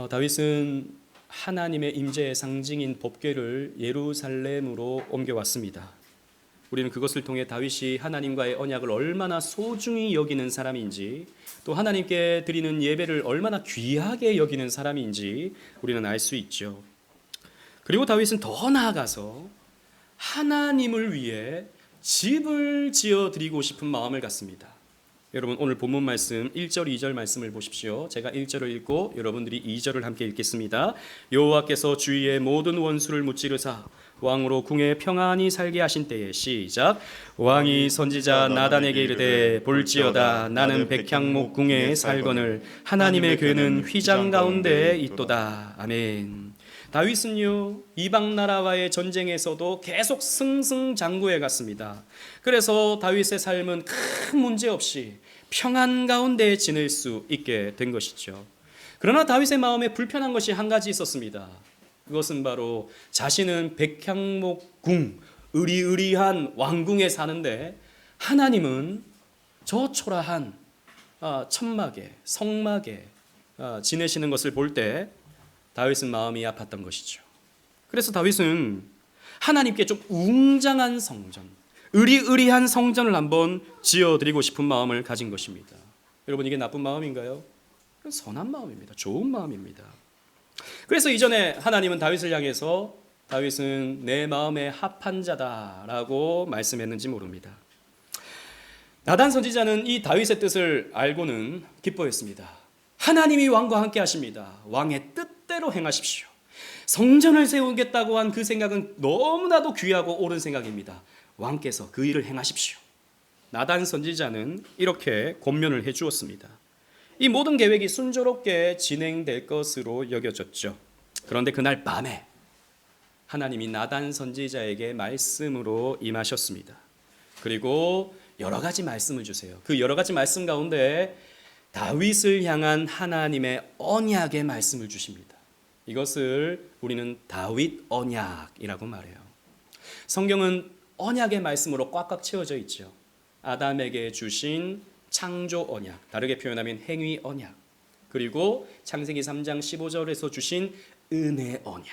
다윗은 하나님의 임재의 상징인 법궤를 예루살렘으로 옮겨왔습니다. 우리는 그것을 통해 다윗이 하나님과의 언약을 얼마나 소중히 여기는 사람인지, 또 하나님께 드리는 예배를 얼마나 귀하게 여기는 사람인지 우리는 알 수 있죠. 그리고 다윗은 더 나아가서 하나님을 위해 집을 지어드리고 싶은 마음을 갖습니다. 여러분, 오늘 본문 말씀 1절 2절 말씀을 보십시오. 제가 1절을 읽고 여러분들이 2절을 함께 읽겠습니다. 여호와께서 주위의 모든 원수를 무찌르사 왕으로 궁에 평안히 살게 하신 때에, 시작. 왕이 선지자 나단에게 이르되 볼지어다 나는 백향목 궁에 살거늘 하나님의 궤는 휘장 가운데 있도다. 아멘. 다윗은요, 이방 나라와의 전쟁에서도 계속 승승장구해 갔습니다. 그래서 다윗의 삶은 큰 문제 없이 평안 가운데 지낼 수 있게 된 것이죠. 그러나 다윗의 마음에 불편한 것이 한 가지 있었습니다. 그것은 바로 자신은 백향목 궁, 의리의리한 왕궁에 사는데 하나님은 저 초라한 천막에, 성막에 지내시는 것을 볼 때 다윗은 마음이 아팠던 것이죠. 그래서 다윗은 하나님께 좀 웅장한 성전, 의리의리한 성전을 한번 지어드리고 싶은 마음을 가진 것입니다. 여러분, 이게 나쁜 마음인가요? 선한 마음입니다. 좋은 마음입니다. 그래서 이전에 하나님은 다윗을 향해서 다윗은 내 마음에 합한 자다라고 말씀했는지 모릅니다. 나단 선지자는 이 다윗의 뜻을 알고는 기뻐했습니다. 하나님이 왕과 함께 하십니다. 왕의 뜻대로 행하십시오. 성전을 세우겠다고 한 그 생각은 너무나도 귀하고 옳은 생각입니다. 왕께서 그 일을 행하십시오. 나단 선지자는 이렇게 권면을 해 주었습니다. 이 모든 계획이 순조롭게 진행될 것으로 여겨졌죠. 그런데 그날 밤에 하나님이 나단 선지자에게 말씀으로 임하셨습니다. 그리고 여러 가지 말씀을 주세요. 그 여러 가지 말씀 가운데 다윗을 향한 하나님의 언약의 말씀을 주십니다. 이것을 우리는 다윗 언약이라고 말해요. 성경은 언약의 말씀으로 꽉꽉 채워져 있죠. 아담에게 주신 창조 언약, 다르게 표현하면 행위 언약, 그리고 창세기 3장 15절에서 주신 은혜 언약,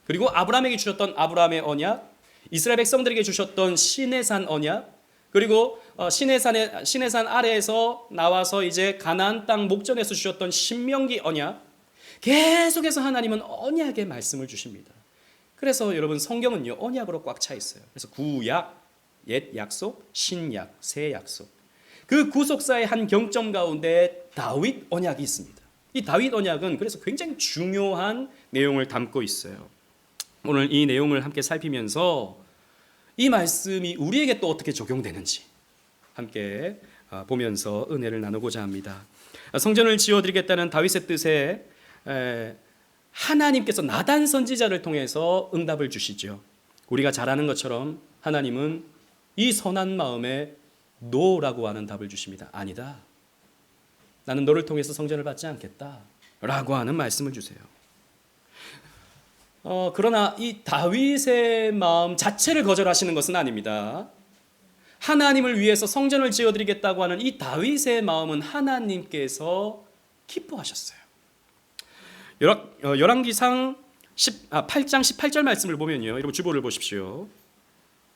그리고 아브라함에게 주셨던 아브라함의 언약, 이스라엘 백성들에게 주셨던 시내산 언약, 그리고 시내산 아래에서 나와서 이제 가나안 땅 목전에서 주셨던 신명기 언약, 계속해서 하나님은 언약의 말씀을 주십니다. 그래서 여러분, 성경은요 언약으로 꽉 차 있어요. 그래서 구약, 옛 약속, 신약, 새 약속, 그 구속사의 한 경점 가운데 다윗 언약이 있습니다. 이 다윗 언약은 그래서 굉장히 중요한 내용을 담고 있어요. 오늘 이 내용을 함께 살피면서 이 말씀이 우리에게 또 어떻게 적용되는지 함께 보면서 은혜를 나누고자 합니다. 성전을 지어드리겠다는 다윗의 뜻에 하나님께서 나단 선지자를 통해서 응답을 주시죠. 우리가 잘 아는 것처럼 하나님은 이 선한 마음에 노라고 하는 답을 주십니다. 아니다. 나는 너를 통해서 성전을 받지 않겠다 라고 하는 말씀을 주세요. 그러나 이 다윗의 마음 자체를 거절하시는 것은 아닙니다. 하나님을 위해서 성전을 지어드리겠다고 하는 이 다윗의 마음은 하나님께서 기뻐하셨어요. 열왕기상 8장 18절 말씀을 보면요, 여러분 주보를 보십시오.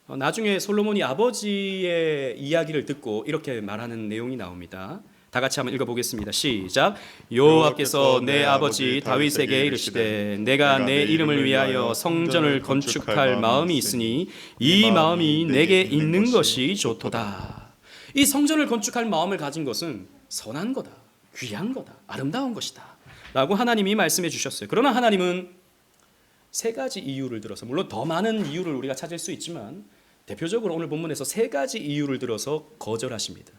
나중에 솔로몬이 아버지의 이야기를 듣고 이렇게 말하는 내용이 나옵니다. 다 같이 한번 읽어보겠습니다. 시작. 여호와께서 내 아버지 다윗에게 이르시되 내가 내 이름을 위하여 성전을 건축할 마음이 있으니 이 마음이 내게 있는 것이 좋도다. 이 성전을 건축할 마음을 가진 것은 선한 거다, 귀한 거다, 아름다운 것이다 라고 하나님이 말씀해 주셨어요. 그러나 하나님은 세 가지 이유를 들어서, 물론 더 많은 이유를 우리가 찾을 수 있지만 대표적으로 오늘 본문에서 세 가지 이유를 들어서 거절하십니다.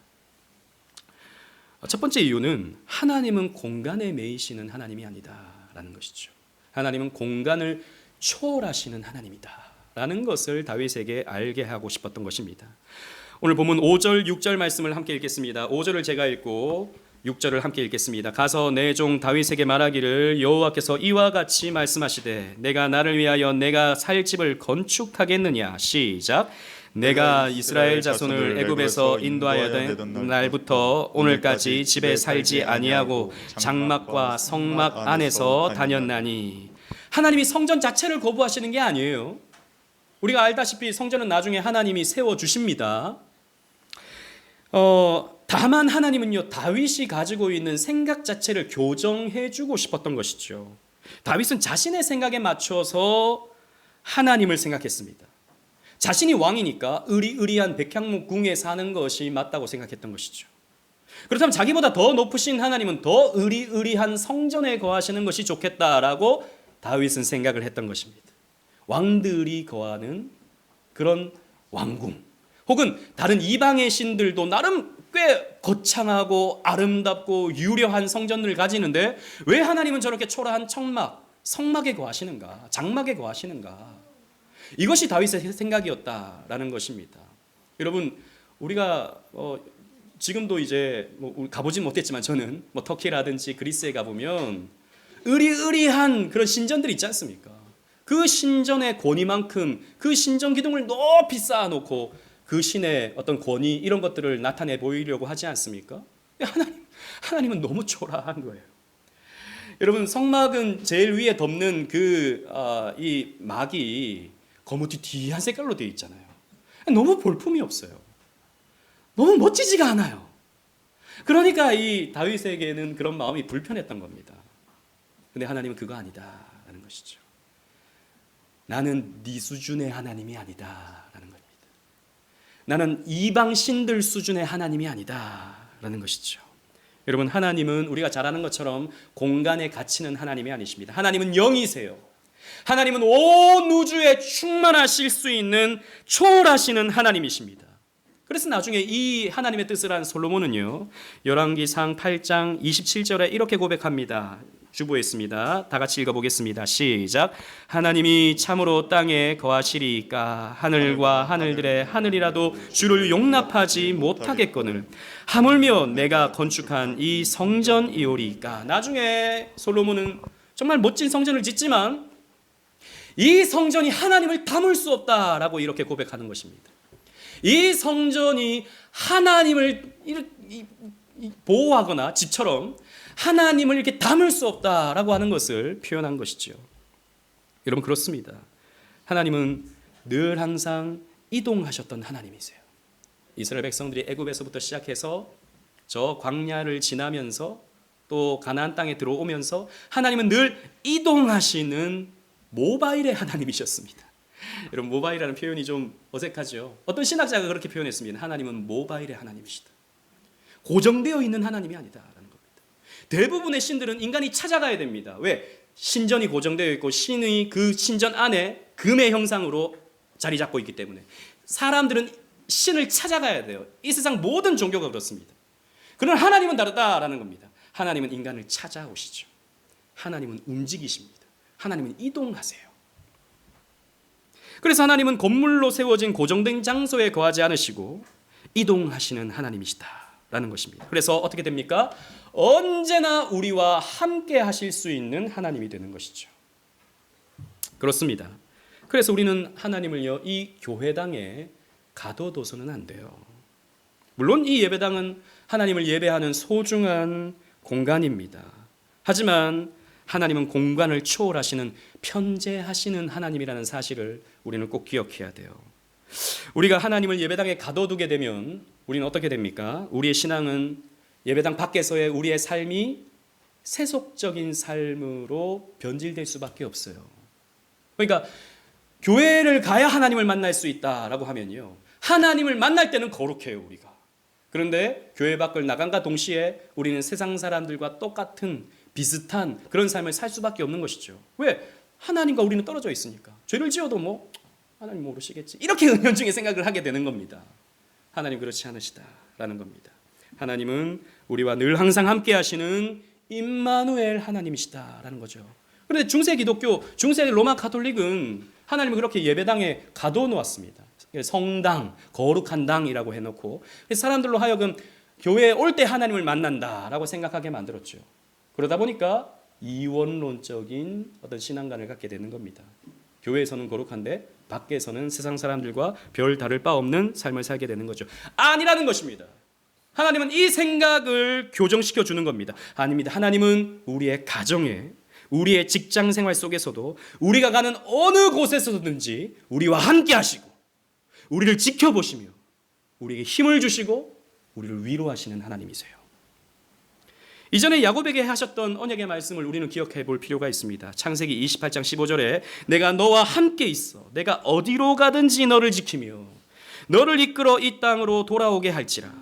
첫 번째 이유는 하나님은 공간에 매이시는 하나님이 아니다라는 것이죠. 하나님은 공간을 초월하시는 하나님이다라는 것을 다윗에게 알게 하고 싶었던 것입니다. 오늘 본문 5절, 6절 말씀을 함께 읽겠습니다. 5절을 제가 읽고 6절을 함께 읽겠습니다. 가서 내 종 다윗에게 말하기를 여호와께서 이와 같이 말씀하시되 내가 나를 위하여 내가 살 집을 건축하겠느냐. 시작. 내가 이스라엘 자손을 애굽에서 인도하여던 날부터 오늘까지 집에 살지 아니하고 장막과 성막 안에서 다녔나니. 하나님이 성전 자체를 거부하시는 게 아니에요. 우리가 알다시피 성전은 나중에 하나님이 세워주십니다. 다만 하나님은요, 다윗이 가지고 있는 생각 자체를 교정해주고 싶었던 것이죠. 다윗은 자신의 생각에 맞춰서 하나님을 생각했습니다. 자신이 왕이니까 의리의리한 백향목궁에 사는 것이 맞다고 생각했던 것이죠. 그렇다면 자기보다 더 높으신 하나님은 더 의리의리한 성전에 거하시는 것이 좋겠다라고 다윗은 생각을 했던 것입니다. 왕들이 거하는 그런 왕궁, 혹은 다른 이방의 신들도 나름 꽤 거창하고 아름답고 유려한 성전을 가지는데 왜 하나님은 저렇게 초라한 청막, 성막에 거하시는가, 장막에 거하시는가? 이것이 다윗의 생각이었다라는 것입니다. 여러분, 우리가 지금도 이제 가보진 못했지만 저는 터키라든지 그리스에 가보면 의리의리한 그런 신전들이 있지 않습니까? 그 신전의 권위만큼 그 신전 기둥을 높이 쌓아놓고 그 신의 어떤 권위 이런 것들을 나타내 보이려고 하지 않습니까? 하나님은 너무 초라한 거예요. 여러분, 성막은 제일 위에 덮는 이 막이 거무튀튀한 색깔로 되어 있잖아요. 너무 볼품이 없어요. 너무 멋지지가 않아요. 그러니까 이 다윗에게는 그런 마음이 불편했던 겁니다. 근데 하나님은 그거 아니다라는 것이죠. 나는 네 수준의 하나님이 아니다라는 겁니다. 나는 이방 신들 수준의 하나님이 아니다라는 것이죠. 여러분, 하나님은 우리가 잘 아는 것처럼 공간에 갇히는 하나님이 아니십니다. 하나님은 영이세요. 하나님은 온 우주에 충만하실 수 있는 초월하시는 하나님이십니다. 그래서 나중에 이 하나님의 뜻을 한 솔로몬은요, 열왕기상 8장 27절에 이렇게 고백합니다. 주보했습니다. 다 같이 읽어보겠습니다. 시작. 하나님이 참으로 땅에 거하시리이까 하늘과 하늘들의 하늘이라도 주를 용납하지 못하겠거늘 하물며 내가 건축한 이 성전이오리이까. 나중에 솔로몬은 정말 멋진 성전을 짓지만 이 성전이 하나님을 담을 수 없다라고 이렇게 고백하는 것입니다. 이 성전이 하나님을 보호하거나 집처럼 하나님을 이렇게 담을 수 없다라고 하는 것을 표현한 것이죠. 여러분, 그렇습니다. 하나님은 늘 항상 이동하셨던 하나님이세요. 이스라엘 백성들이 애굽에서부터 시작해서 저 광야를 지나면서 또 가나안 땅에 들어오면서 하나님은 늘 이동하시는 모바일의 하나님이셨습니다. 여러분, 모바일이라는 표현이 좀 어색하죠. 어떤 신학자가 그렇게 표현했습니다. 하나님은 모바일의 하나님이시다. 고정되어 있는 하나님이 아니다라는 겁니다. 대부분의 신들은 인간이 찾아가야 됩니다. 왜? 신전이 고정되어 있고 신의 그 신전 안에 금의 형상으로 자리 잡고 있기 때문에 사람들은 신을 찾아가야 돼요. 이 세상 모든 종교가 그렇습니다. 그러나 하나님은 다르다라는 겁니다. 하나님은 인간을 찾아오시죠. 하나님은 움직이십니다. 하나님은 이동하세요. 그래서 하나님은 건물로 세워진 고정된 장소에 거하지 않으시고 이동하시는 하나님이시다라는 것입니다. 그래서 어떻게 됩니까? 언제나 우리와 함께 하실 수 있는 하나님이 되는 것이죠. 그렇습니다. 그래서 우리는 하나님을요, 이 교회당에 가둬둬서는 안 돼요. 물론 이 예배당은 하나님을 예배하는 소중한 공간입니다. 하지만 하나님은 공간을 초월하시는 편재하시는 하나님이라는 사실을 우리는 꼭 기억해야 돼요. 우리가 하나님을 예배당에 가둬두게 되면 우리는 어떻게 됩니까? 우리의 신앙은 예배당 밖에서의 우리의 삶이 세속적인 삶으로 변질될 수밖에 없어요. 그러니까 교회를 가야 하나님을 만날 수 있다라고 하면요, 하나님을 만날 때는 거룩해요, 우리가. 그런데 교회 밖을 나간과 동시에 우리는 세상 사람들과 똑같은 비슷한 그런 삶을 살 수밖에 없는 것이죠. 왜? 하나님과 우리는 떨어져 있으니까. 죄를 지어도 하나님 모르시겠지, 이렇게 은연중에 생각을 하게 되는 겁니다. 하나님 그렇지 않으시다라는 겁니다. 하나님은 우리와 늘 항상 함께 하시는 임마누엘 하나님이시다라는 거죠. 그런데 중세 기독교, 중세 로마 가톨릭은 하나님을 그렇게 예배당에 가둬놓았습니다. 성당, 거룩한 당이라고 해놓고 사람들로 하여금 교회에 올 때 하나님을 만난다라고 생각하게 만들었죠. 그러다 보니까 이원론적인 어떤 신앙관을 갖게 되는 겁니다. 교회에서는 거룩한데 밖에서는 세상 사람들과 별 다를 바 없는 삶을 살게 되는 거죠. 아니라는 것입니다. 하나님은 이 생각을 교정시켜 주는 겁니다. 아닙니다. 하나님은 우리의 가정에, 우리의 직장 생활 속에서도, 우리가 가는 어느 곳에서든지 우리와 함께 하시고 우리를 지켜보시며 우리에게 힘을 주시고 우리를 위로하시는 하나님이세요. 이전에 야곱에게 하셨던 언약의 말씀을 우리는 기억해 볼 필요가 있습니다. 창세기 28장 15절에 내가 너와 함께 있어 내가 어디로 가든지 너를 지키며 너를 이끌어 이 땅으로 돌아오게 할지라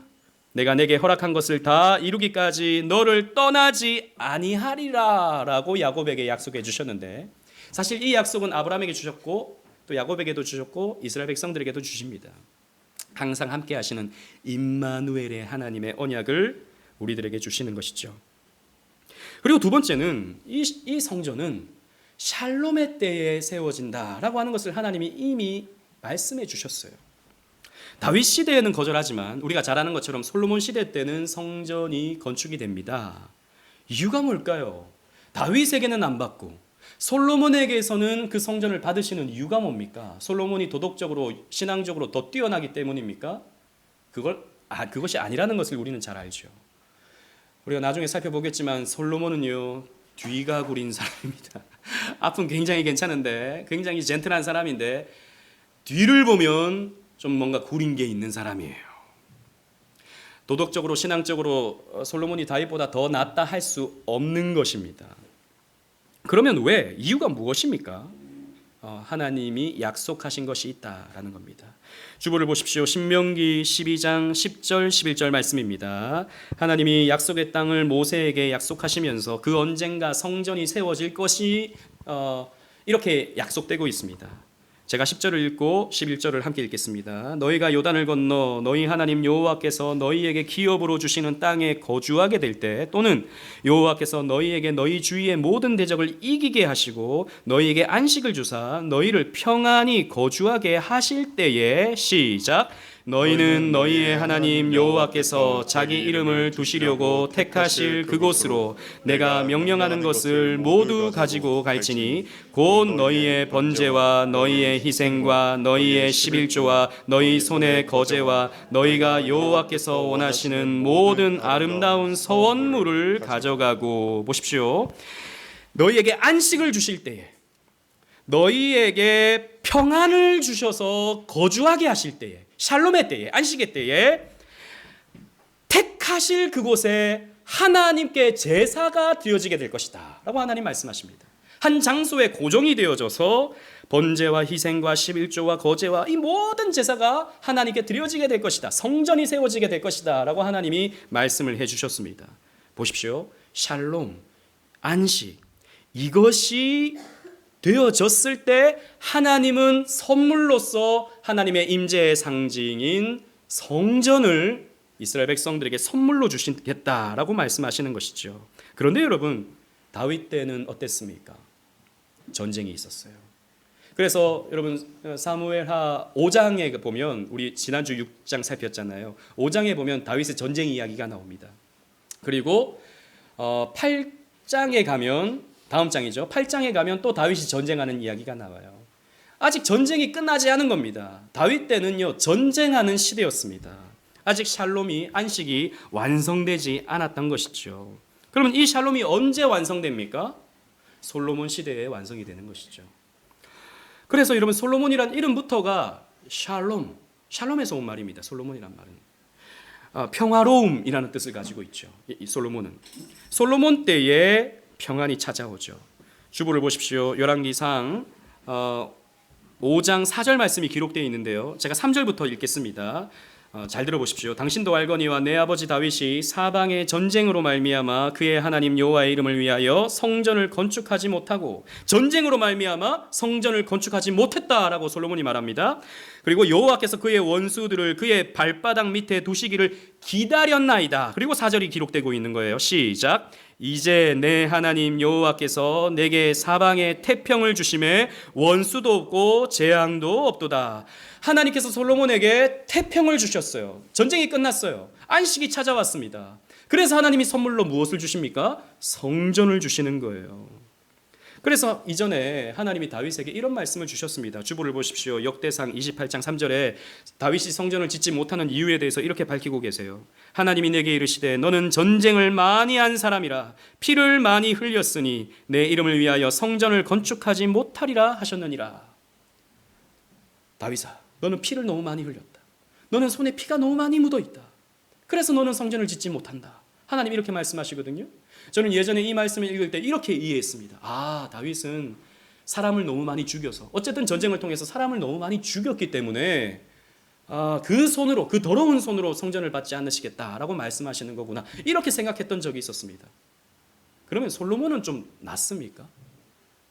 내가 내게 허락한 것을 다 이루기까지 너를 떠나지 아니하리라 라고 야곱에게 약속해 주셨는데, 사실 이 약속은 아브라함에게 주셨고 또 야곱에게도 주셨고 이스라엘 백성들에게도 주십니다. 항상 함께 하시는 임마누엘의 하나님의 언약을 우리들에게 주시는 것이죠. 그리고 두 번째는 이 성전은 샬롬의 때에 세워진다라고 하는 것을 하나님이 이미 말씀해 주셨어요. 다윗 시대에는 거절하지만 우리가 잘 아는 것처럼 솔로몬 시대 때는 성전이 건축이 됩니다. 이유가 뭘까요? 다윗에게는 안 받고 솔로몬에게서는 그 성전을 받으시는 이유가 뭡니까? 솔로몬이 도덕적으로 신앙적으로 더 뛰어나기 때문입니까? 그것이 아니라는 것을 우리는 잘 알죠. 우리가 나중에 살펴보겠지만 솔로몬은요 뒤가 구린 사람입니다. 앞은 굉장히 괜찮은데 굉장히 젠틀한 사람인데 뒤를 보면 좀 뭔가 구린 게 있는 사람이에요. 도덕적으로 신앙적으로 솔로몬이 다윗보다 더 낫다 할 수 없는 것입니다. 그러면 왜? 이유가 무엇입니까? 하나님이 약속하신 것이 있다라는 겁니다. 주보를 보십시오. 신명기 12장 10절 11절 말씀입니다. 하나님이 약속의 땅을 모세에게 약속하시면서 그 언젠가 성전이 세워질 것이 이렇게 약속되고 있습니다. 제가 10절을 읽고 11절을 함께 읽겠습니다. 너희가 요단을 건너 너희 하나님 여호와께서 너희에게 기업으로 주시는 땅에 거주하게 될 때, 또는 여호와께서 너희에게 너희 주위의 모든 대적을 이기게 하시고 너희에게 안식을 주사 너희를 평안히 거주하게 하실 때에, 시작. 너희는 너희의 하나님 여호와께서 자기 이름을 두시려고 택하실 그곳으로 내가 명령하는 것을 모두 가지고 갈지니 곧 너희의 번제와 너희의 희생과 너희의 11조와 너희 손의 거제와 너희가 여호와께서 원하시는 모든 아름다운 서원물을 가져가고, 보십시오. 너희에게 안식을 주실 때에, 너희에게 평안을 주셔서 거주하게 하실 때에, 샬롬의 때에, 안식의 때에 택하실 그곳에 하나님께 제사가 드려지게 될 것이다 라고 하나님 말씀하십니다. 한 장소에 고정이 되어져서 번제와 희생과 11조와 거제와 이 모든 제사가 하나님께 드려지게 될 것이다, 성전이 세워지게 될 것이다 라고 하나님이 말씀을 해주셨습니다. 보십시오. 샬롬, 안식, 이것이 되어졌을 때 하나님은 선물로서 하나님의 임재의 상징인 성전을 이스라엘 백성들에게 선물로 주시겠다라고 말씀하시는 것이죠. 그런데 여러분, 다윗 때는 어땠습니까? 전쟁이 있었어요. 그래서 여러분 사무엘하 5장에 보면, 우리 지난주 6장 살폈잖아요. 5장에 보면 다윗의 전쟁 이야기가 나옵니다. 그리고 8장에 가면, 다음 장이죠. 8장에 가면 또 다윗이 전쟁하는 이야기가 나와요. 아직 전쟁이 끝나지 않은 겁니다. 다윗 때는요 전쟁하는 시대였습니다. 아직 샬롬이, 안식이 완성되지 않았던 것이죠. 그러면 이 샬롬이 언제 완성됩니까? 솔로몬 시대에 완성이 되는 것이죠. 그래서 여러분 솔로몬이란 이름부터가 샬롬, 샬롬에서 온 말입니다. 솔로몬이란 말은 평화로움이라는 뜻을 가지고 있죠. 이 솔로몬은 솔로몬 때에 평안이 찾아오죠. 주보를 보십시오. 열왕기상 5장 4절 말씀이 기록되어 있는데요. 제가 3절부터 읽겠습니다. 잘 들어보십시오. 당신도 알거니와 내 아버지 다윗이 사방의 전쟁으로 말미암아 그의 하나님 여호와의 이름을 위하여 성전을 건축하지 못하고 전쟁으로 말미암아 성전을 건축하지 못했다라고 솔로몬이 말합니다. 그리고 여호와께서 그의 원수들을 그의 발바닥 밑에 두시기를 기다렸나이다. 그리고 4절이 기록되고 있는 거예요. 시작. 이제 내 하나님 여호와께서 내게 사방에 태평을 주심에 원수도 없고 재앙도 없도다. 하나님께서 솔로몬에게 태평을 주셨어요. 전쟁이 끝났어요. 안식이 찾아왔습니다. 그래서 하나님이 선물로 무엇을 주십니까? 성전을 주시는 거예요. 그래서 이전에 하나님이 다윗에게 이런 말씀을 주셨습니다. 주보를 보십시오. 역대상 28장 3절에 다윗이 성전을 짓지 못하는 이유에 대해서 이렇게 밝히고 계세요. 하나님이 내게 이르시되 너는 전쟁을 많이 한 사람이라 피를 많이 흘렸으니 내 이름을 위하여 성전을 건축하지 못하리라 하셨느니라. 다윗아, 너는 피를 너무 많이 흘렸다. 너는 손에 피가 너무 많이 묻어 있다. 그래서 너는 성전을 짓지 못한다. 하나님이 이렇게 말씀하시거든요. 저는 예전에 이 말씀을 읽을 때 이렇게 이해했습니다. 아, 다윗은 사람을 너무 많이 죽여서, 어쨌든 전쟁을 통해서 사람을 너무 많이 죽였기 때문에 그 손으로, 그 더러운 손으로 성전을 받지 않으시겠다라고 말씀하시는 거구나, 이렇게 생각했던 적이 있었습니다. 그러면 솔로몬은 좀 낫습니까?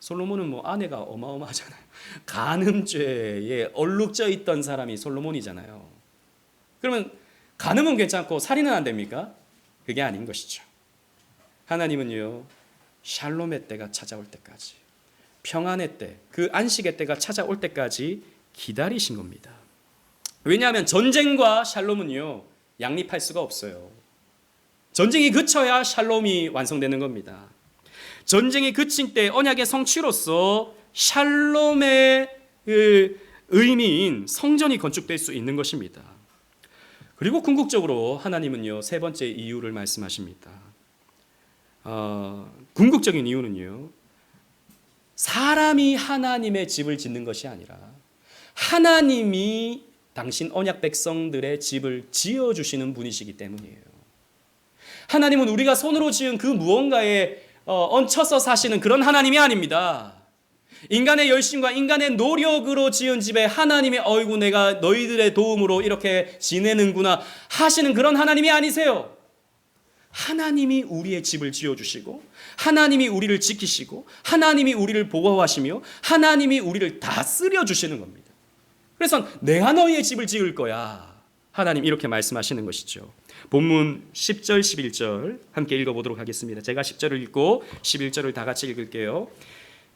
솔로몬은 뭐 아내가 어마어마하잖아요. 간음죄에 얼룩져 있던 사람이 솔로몬이잖아요. 그러면 간음은 괜찮고 살인은 안 됩니까? 그게 아닌 것이죠. 하나님은요, 샬롬의 때가 찾아올 때까지, 평안의 때, 그 안식의 때가 찾아올 때까지 기다리신 겁니다. 왜냐하면 전쟁과 샬롬은요, 양립할 수가 없어요. 전쟁이 그쳐야 샬롬이 완성되는 겁니다. 전쟁이 그친 때 언약의 성취로서 샬롬의 의미인 성전이 건축될 수 있는 것입니다. 그리고 궁극적으로 하나님은요, 세 번째 이유를 말씀하십니다. 궁극적인 이유는요, 사람이 하나님의 집을 짓는 것이 아니라 하나님이 당신 언약 백성들의 집을 지어주시는 분이시기 때문이에요. 하나님은 우리가 손으로 지은 그 무언가에 얹혀서 사시는 그런 하나님이 아닙니다. 인간의 열심과 인간의 노력으로 지은 집에 하나님의 어이구 내가 너희들의 도움으로 이렇게 지내는구나 하시는 그런 하나님이 아니세요. 하나님이 우리의 집을 지어주시고, 하나님이 우리를 지키시고, 하나님이 우리를 보호하시며, 하나님이 우리를 다스려 주시는 겁니다. 그래서 내가 너희의 집을 지을 거야, 하나님 이렇게 말씀하시는 것이죠. 본문 10절 11절 함께 읽어보도록 하겠습니다. 제가 10절을 읽고 11절을 다 같이 읽을게요.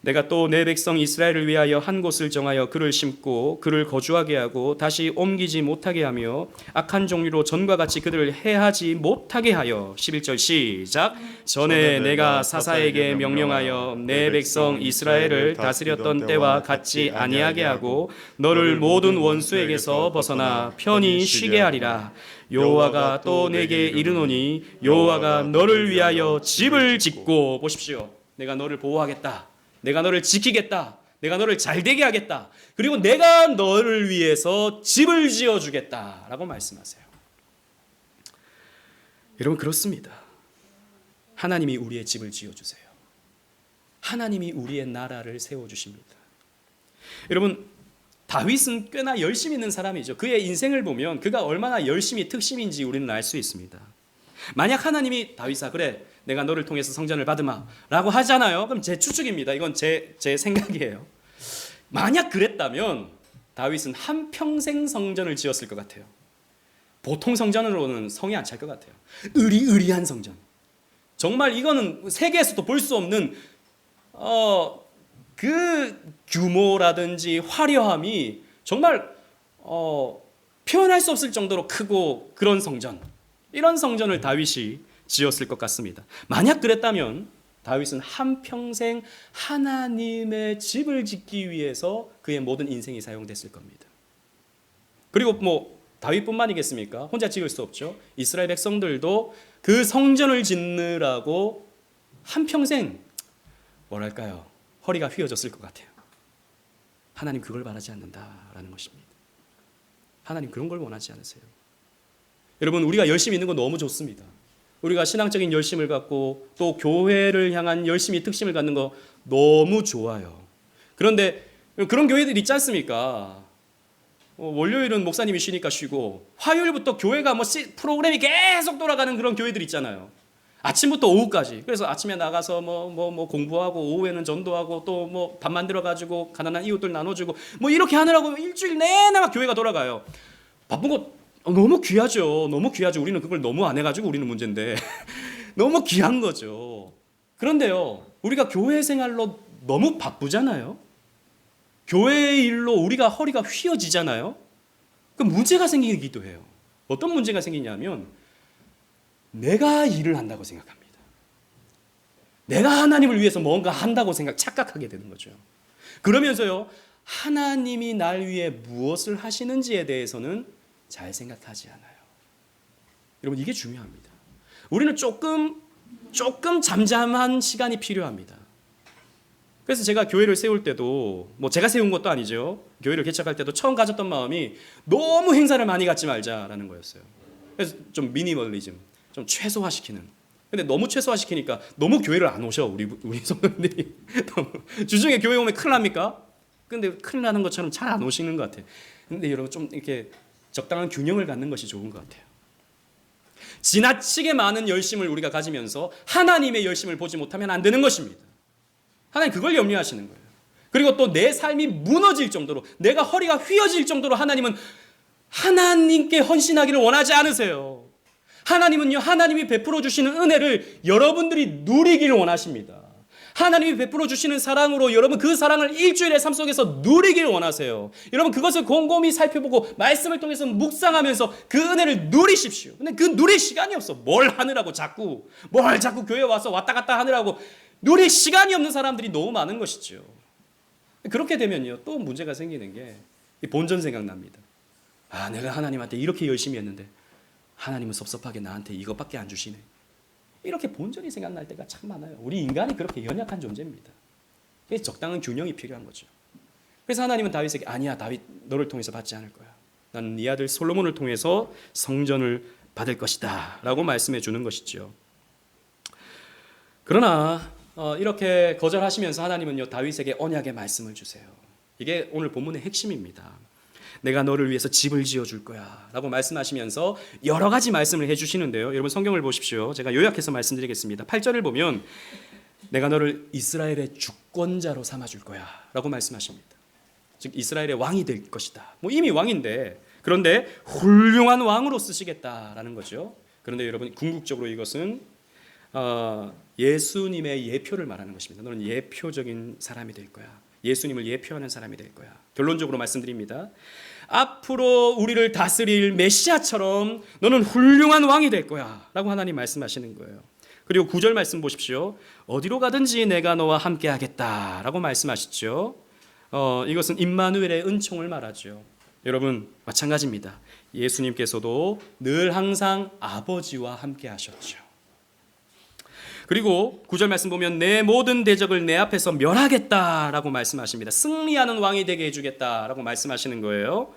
내가 또 내 백성 이스라엘을 위하여 한 곳을 정하여 그를 심고 그를 거주하게 하고 다시 옮기지 못하게 하며 악한 종류로 전과 같이 그들을 해하지 못하게 하여. 11절 시작. 전에 내가 사사에게 명령하여 내 백성 이스라엘을 다스렸던 때와 같지 아니하게 하고 너를 모든 원수에게서 벗어나 편히 쉬게 하리라. 여호와가 또 내게 이르노니 여호와가 너를 위하여 집을 짓고. 보십시오. 내가 너를 보호하겠다. 내가 너를 지키겠다. 내가 너를 잘되게 하겠다. 그리고 내가 너를 위해서 집을 지어주겠다 라고 말씀하세요. 여러분, 그렇습니다. 하나님이 우리의 집을 지어주세요. 하나님이 우리의 나라를 세워주십니다. 여러분, 다윗은 꽤나 열심 있는 사람이죠. 그의 인생을 보면 그가 얼마나 열심히 특심인지 우리는 알 수 있습니다. 만약 하나님이 다윗아, 그래 내가 너를 통해서 성전을 받으마 라고 하잖아요. 그럼 제 추측입니다. 이건 제 생각이에요. 만약 그랬다면 다윗은 한평생 성전을 지었을 것 같아요. 보통 성전으로는 성이 안 찰 것 같아요. 으리으리한 성전. 정말 이거는 세계에서도 볼 수 없는 그 규모라든지 화려함이 정말 표현할 수 없을 정도로 크고, 그런 성전, 이런 성전을 다윗이 지었을 것 같습니다. 만약 그랬다면 다윗은 한평생 하나님의 집을 짓기 위해서 그의 모든 인생이 사용됐을 겁니다. 그리고 뭐 다윗뿐만이겠습니까? 혼자 지을 수 없죠. 이스라엘 백성들도 그 성전을 짓느라고 한평생 뭐랄까요, 허리가 휘어졌을 것 같아요. 하나님 그걸 바라지 않는다라는 것입니다. 하나님 그런 걸 원하지 않으세요. 여러분, 우리가 열심히 있는 건 너무 좋습니다. 우리가 신앙적인 열심을 갖고 또 교회를 향한 열심히 특심을 갖는 거 너무 좋아요. 그런데 그런 교회들 있지 않습니까? 월요일은 목사님이 쉬니까 쉬고 화요일부터 교회가 뭐 프로그램이 계속 돌아가는 그런 교회들 있잖아요. 아침부터 오후까지. 그래서 아침에 나가서 뭐 공부하고 오후에는 전도하고 또 뭐 밥 만들어 가지고 가난한 이웃들 나눠주고 뭐 이렇게 하느라고 일주일 내내 막 교회가 돌아가요. 바쁜 거 너무 귀하죠. 너무 귀하죠. 우리는 그걸 너무 안 해가지고 우리는 문제인데 너무 귀한 거죠. 그런데요, 우리가 교회 생활로 너무 바쁘잖아요. 교회 일로 우리가 허리가 휘어지잖아요. 그 문제가 생기기도 해요. 어떤 문제가 생기냐면 내가 일을 한다고 생각합니다. 내가 하나님을 위해서 뭔가 한다고 착각하게 되는 거죠. 그러면서요, 하나님이 날 위해 무엇을 하시는지에 대해서는 잘 생각하지 않아요. 여러분, 이게 중요합니다. 우리는 조금 잠잠한 시간이 필요합니다. 그래서 제가 교회를 세울 때도, 뭐 제가 세운 것도 아니죠. 교회를 개척할 때도 처음 가졌던 마음이 너무 행사를 많이 갖지 말자라는 거였어요. 그래서 좀 미니멀리즘, 좀 최소화시키는. 근데 너무 최소화시키니까 너무 교회를 안 오셔, 우리 성도님들이. 주중에 교회 오면 큰일 납니까? 근데 큰일 나는 것처럼 잘 안 오시는 것 같아요. 근데 여러분, 좀 이렇게 적당한 균형을 갖는 것이 좋은 것 같아요. 지나치게 많은 열심을 우리가 가지면서 하나님의 열심을 보지 못하면 안 되는 것입니다. 하나님 그걸 염려하시는 거예요. 그리고 또 내 삶이 무너질 정도로, 내가 허리가 휘어질 정도로 하나님은 하나님께 헌신하기를 원하지 않으세요. 하나님은요, 하나님이 베풀어 주시는 은혜를 여러분들이 누리기를 원하십니다. 하나님이 베풀어 주시는 사랑으로 여러분 그 사랑을 일주일의 삶 속에서 누리기를 원하세요. 여러분, 그것을 곰곰이 살펴보고 말씀을 통해서 묵상하면서 그 은혜를 누리십시오. 근데 그 누릴 시간이 없어. 뭘 하느라고 자꾸 교회 와서 왔다 갔다 하느라고 누릴 시간이 없는 사람들이 너무 많은 것이죠. 그렇게 되면요, 또 문제가 생기는 게 본전 생각납니다. 아, 내가 하나님한테 이렇게 열심히 했는데 하나님은 섭섭하게 나한테 이것밖에 안 주시네. 이렇게 본전이 생각날 때가 참 많아요. 우리 인간이 그렇게 연약한 존재입니다. 그래서 적당한 균형이 필요한 거죠. 그래서 하나님은 다윗에게, 아니야, 다윗 너를 통해서 받지 않을 거야. 나는 네 아들 솔로몬을 통해서 성전을 받을 것이다 라고 말씀해 주는 것이죠. 그러나 이렇게 거절하시면서 하나님은요, 다윗에게 언약의 말씀을 주세요. 이게 오늘 본문의 핵심입니다. 내가 너를 위해서 집을 지어줄 거야 라고 말씀하시면서 여러 가지 말씀을 해주시는데요. 여러분, 성경을 보십시오. 제가 요약해서 말씀드리겠습니다. 8절을 보면 내가 너를 이스라엘의 주권자로 삼아줄 거야 라고 말씀하십니다. 즉 이스라엘의 왕이 될 것이다. 뭐 이미 왕인데, 그런데 훌륭한 왕으로 쓰시겠다라는 거죠. 그런데 여러분, 궁극적으로 이것은 예수님의 예표를 말하는 것입니다. 너는 예표적인 사람이 될 거야. 예수님을 예표하는 사람이 될 거야. 결론적으로 말씀드립니다. 앞으로 우리를 다스릴 메시아처럼 너는 훌륭한 왕이 될 거야 라고 하나님 말씀하시는 거예요. 그리고 9절 말씀 보십시오. 어디로 가든지 내가 너와 함께 하겠다 라고 말씀하시죠. 이것은 임마누엘의 은총을 말하죠. 여러분, 마찬가지입니다. 예수님께서도 늘 항상 아버지와 함께 하셨죠. 그리고 9절 말씀 보면 내 모든 대적을 내 앞에서 멸하겠다라고 말씀하십니다. 승리하는 왕이 되게 해주겠다라고 말씀하시는 거예요.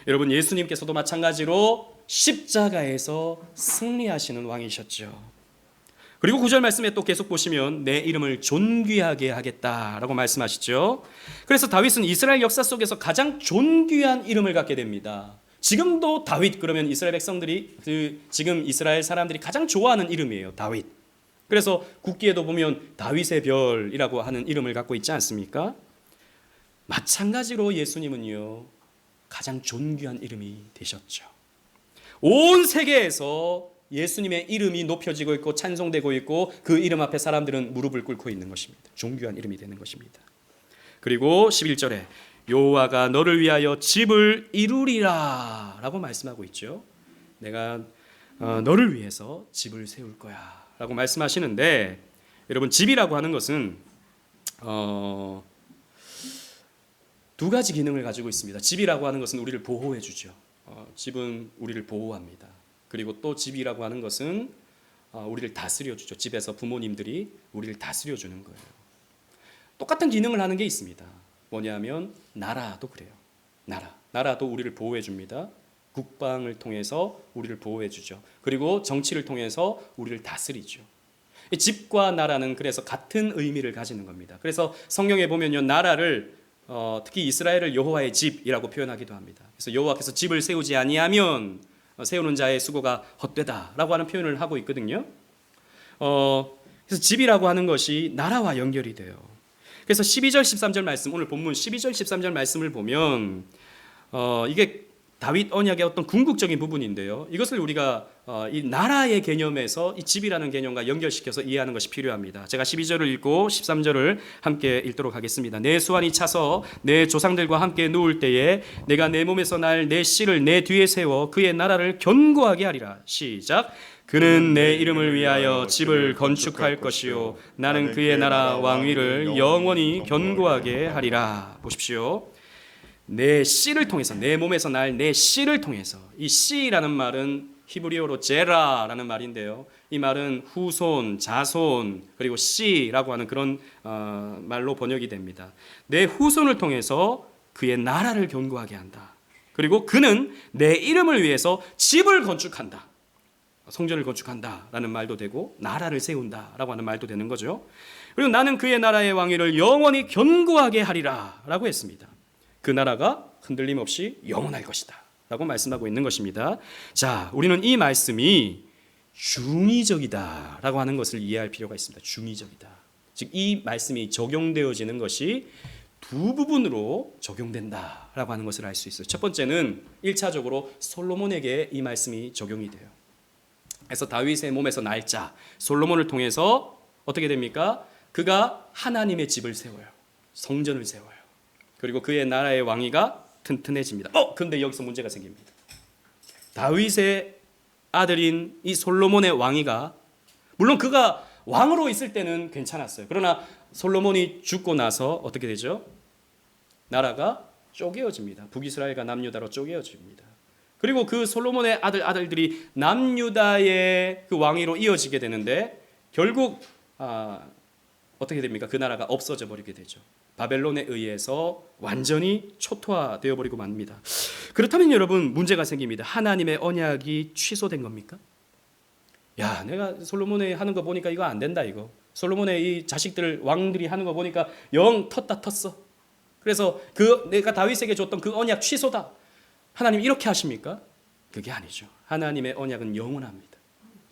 여러분, 예수님께서도 마찬가지로 십자가에서 승리하시는 왕이셨죠. 그리고 9절 말씀에 또 계속 보시면 내 이름을 존귀하게 하겠다라고 말씀하시죠. 그래서 다윗은 이스라엘 역사 속에서 가장 존귀한 이름을 갖게 됩니다. 지금도 다윗 그러면 이스라엘 백성들이 지금 이스라엘 사람들이 가장 좋아하는 이름이에요. 다윗. 그래서 국기에도 보면 다윗의 별이라고 하는 이름을 갖고 있지 않습니까? 마찬가지로 예수님은요, 가장 존귀한 이름이 되셨죠. 온 세계에서 예수님의 이름이 높여지고 있고 찬송되고 있고 그 이름 앞에 사람들은 무릎을 꿇고 있는 것입니다. 존귀한 이름이 되는 것입니다. 그리고 11절에 여호와가 너를 위하여 집을 이루리라 라고 말씀하고 있죠. 내가 너를 위해서 집을 세울 거야 라고 말씀하시는데, 여러분, 집이라고 하는 것은 두 가지 기능을 가지고 있습니다. 집이라고 하는 것은 우리를 보호해 주죠. 집은 우리를 보호합니다. 그리고 또 집이라고 하는 것은 우리를 다스려 주죠. 집에서 부모님들이 우리를 다스려 주는 거예요. 똑같은 기능을 하는 게 있습니다. 뭐냐면 나라도 그래요. 나라도 우리를 보호해 줍니다. 국방을 통해서 우리를 보호해 주죠. 그리고 정치를 통해서 우리를 다스리죠. 집과 나라는 그래서 같은 의미를 가지는 겁니다. 그래서 성경에 보면요, 나라를 특히 이스라엘을 여호와의 집이라고 표현하기도 합니다. 그래서 여호와께서 집을 세우지 아니하면 세우는 자의 수고가 헛되다라고 하는 표현을 하고 있거든요. 그래서 집이라고 하는 것이 나라와 연결이 돼요. 그래서 12절 13절 말씀, 오늘 본문 12절 13절 말씀을 보면 이게 다윗 언약의 어떤 궁극적인 부분인데요. 이것을 우리가 이 나라의 개념에서 이 집이라는 개념과 연결시켜서 이해하는 것이 필요합니다. 제가 12절을 읽고 13절을 함께 읽도록 하겠습니다. 내 수완이 차서 내 조상들과 함께 누울 때에 내가 내 몸에서 날 내 씨를 내 뒤에 세워 그의 나라를 견고하게 하리라. 시작. 그는 내 이름을 위하여 집을 건축할 것이요 나는 그의 나라 왕위를 영원히 견고하게 하리라. 보십시오. 내 씨를 통해서, 내 몸에서 날 내 씨를 통해서. 이 씨라는 말은 히브리어로 제라라는 말인데요. 이 말은 후손, 자손, 그리고 씨라고 하는 그런 말로 번역이 됩니다. 내 후손을 통해서 그의 나라를 견고하게 한다. 그리고 그는 내 이름을 위해서 집을 건축한다. 성전을 건축한다라는 말도 되고 나라를 세운다라고 하는 말도 되는 거죠. 그리고 나는 그의 나라의 왕위를 영원히 견고하게 하리라 라고 했습니다. 그 나라가 흔들림 없이 영원할 것이다 라고 말씀하고 있는 것입니다. 자, 우리는 이 말씀이 중의적이다 라고 하는 것을 이해할 필요가 있습니다. 중의적이다. 즉 이 말씀이 적용되어지는 것이 두 부분으로 적용된다 라고 하는 것을 알 수 있어요. 첫 번째는 1차적으로 솔로몬에게 이 말씀이 적용이 돼요. 그래서 다윗의 몸에서 날짜 솔로몬을 통해서 어떻게 됩니까? 그가 하나님의 집을 세워요. 성전을 세워요. 그리고 그의 나라의 왕위가 튼튼해집니다. 근데 여기서 문제가 생깁니다. 다윗의 아들인 이 솔로몬의 왕위가, 물론 그가 왕으로 있을 때는 괜찮았어요. 그러나 솔로몬이 죽고 나서 어떻게 되죠? 나라가 쪼개어집니다. 북이스라엘과 남유다로 쪼개어집니다. 그리고 그 솔로몬의 아들들이 남유다의 그 왕위로 이어지게 되는데 결국 어떻게 됩니까? 그 나라가 없어져 버리게 되죠. 바벨론에 의해서 완전히 초토화되어 버리고 맙니다. 그렇다면 여러분 문제가 생깁니다. 하나님의 언약이 취소된 겁니까? 야, 내가 솔로몬이 하는 거 보니까 이거 안 된다 이거. 솔로몬의 이 자식들 왕들이 하는 거 보니까 영 텄다 텄어. 그래서 내가 다윗에게 줬던 그 언약 취소다. 하나님 이렇게 하십니까? 그게 아니죠. 하나님의 언약은 영원합니다.